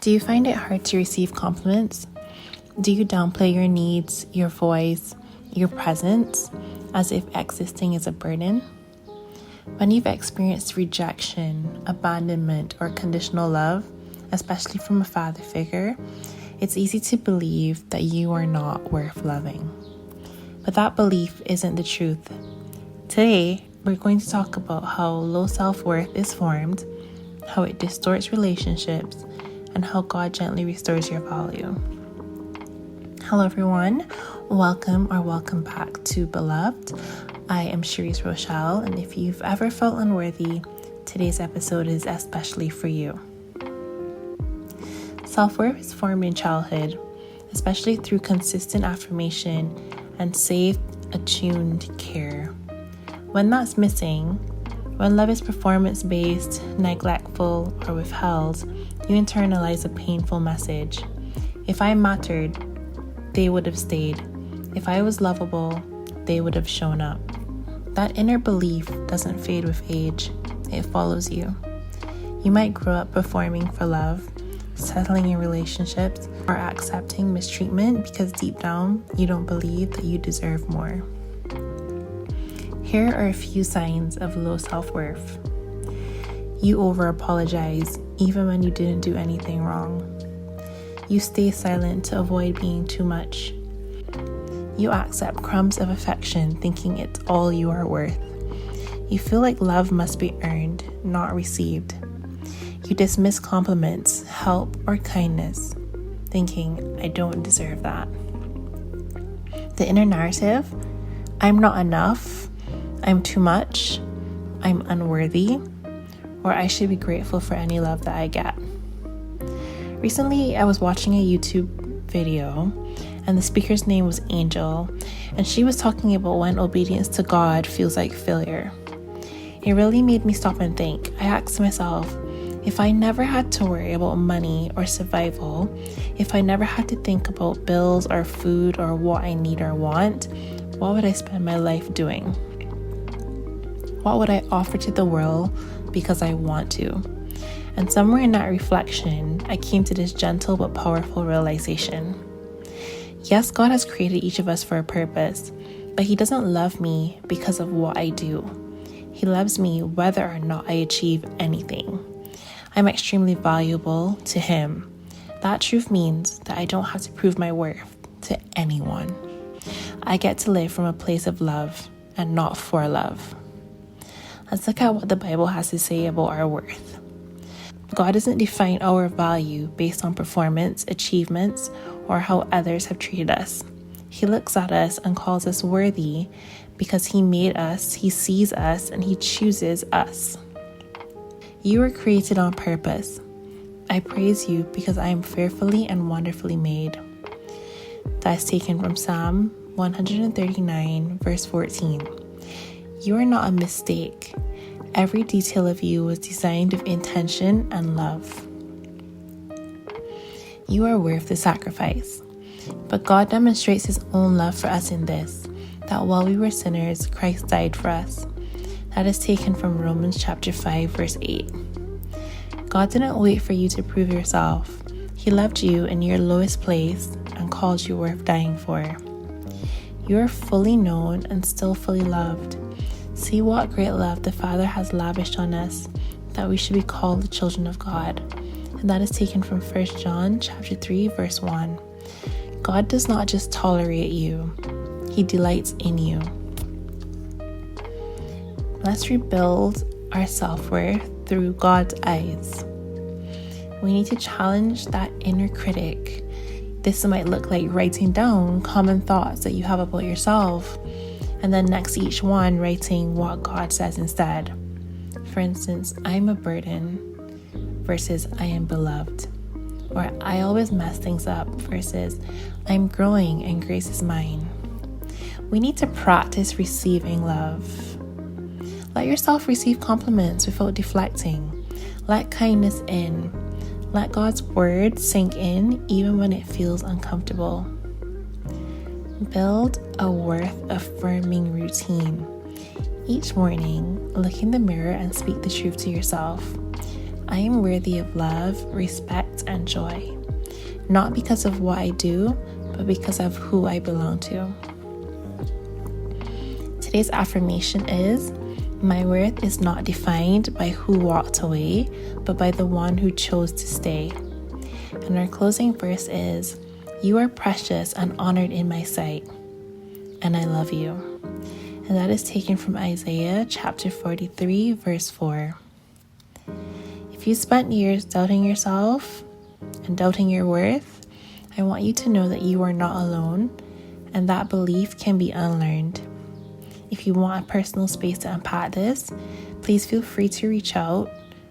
Do you find it hard to receive compliments? Do you downplay your needs, your voice, your presence, as if existing is a burden? When you've experienced rejection, abandonment, or conditional love, especially from a father figure, it's easy to believe that you are not worth loving. But that belief isn't the truth. Today, we're going to talk about how low self-worth is formed, how it distorts relationships, and how God gently restores your value. Hello everyone, welcome back to Beloved. I am Cherise Rochelle, and if you've ever felt unworthy, today's episode is especially for you. Self-worth is formed in childhood, especially through consistent affirmation and safe, attuned care. When that's missing, when love is performance-based, neglectful, or withheld, you internalize a painful message. If I mattered, they would have stayed. If I was lovable, they would have shown up. That inner belief doesn't fade with age. It follows you. You might grow up performing for love, settling in relationships, or accepting mistreatment because deep down, you don't believe that you deserve more. Here are a few signs of low self-worth. You over-apologise even when you didn't do anything wrong. You stay silent to avoid being too much. You accept crumbs of affection thinking it's all you are worth. You feel like love must be earned, not received. You dismiss compliments, help, or kindness, thinking, I don't deserve that. The inner narrative, I'm not enough, I'm too much, I'm unworthy, or I should be grateful for any love that I get. Recently, I was watching a YouTube video, and the speaker's name was Angel, and she was talking about when obedience to God feels like failure. It really made me stop and think. I asked myself, if I never had to worry about money or survival, if I never had to think about bills or food or what I need or want, what would I spend my life doing? What would I offer to the world because I want to? And somewhere in that reflection, I came to this gentle but powerful realization. Yes, God has created each of us for a purpose, but He doesn't love me because of what I do. He loves me whether or not I achieve anything. I'm extremely valuable to Him. That truth means that I don't have to prove my worth to anyone. I get to live from a place of love and not for love. Let's look at what the Bible has to say about our worth. God doesn't define our value based on performance, achievements, or how others have treated us. He looks at us and calls us worthy because He made us, He sees us, and He chooses us. You were created on purpose. I praise you because I am fearfully and wonderfully made. That is taken from Psalm 139, verse 14. You are not a mistake. Every detail of you was designed with intention and love. You are worth the sacrifice. But God demonstrates His own love for us in this, that while we were sinners, Christ died for us. That is taken from Romans chapter 5, verse 8. God didn't wait for you to prove yourself. He loved you in your lowest place and called you worth dying for. You are fully known and still fully loved. See what great love the Father has lavished on us, that we should be called the children of God. And that is taken from 1 John chapter 3, verse 1. God does not just tolerate you, He delights in you. Let's rebuild our self-worth through God's eyes. We need to challenge that inner critic. This might look like writing down common thoughts that you have about yourself, and then next to each one, writing what God says instead. For instance, I'm a burden versus I am beloved. Or I always mess things up versus I'm growing and grace is mine. We need to practice receiving love. Let yourself receive compliments without deflecting. Let kindness in. Let God's word sink in even when it feels uncomfortable. Build a worth-affirming routine. Each morning, look in the mirror and speak the truth to yourself. I am worthy of love, respect, and joy, not because of what I do, but because of who I belong to. Today's affirmation is, my worth is not defined by who walked away, but by the one who chose to stay. And our closing verse is, you are precious and honored in my sight, and I love you. And that is taken from Isaiah chapter 43, verse 4. If you spent years doubting yourself and doubting your worth, I want you to know that you are not alone, and that belief can be unlearned. If you want a personal space to unpack this, please feel free to reach out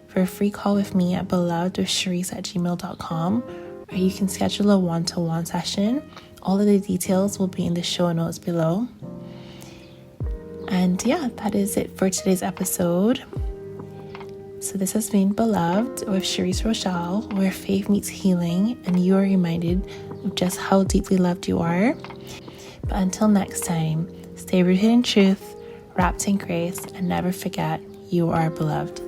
for a free call with me at belovedwithcherise@gmail.com, or you can schedule a one-to-one session. All of the details will be in the show notes below. And yeah, that is it for today's episode. So this has been Beloved with Cherise Rochelle, where faith meets healing and you are reminded of just how deeply loved you are. But until next time, stay rooted in truth, wrapped in grace, and never forget you are beloved.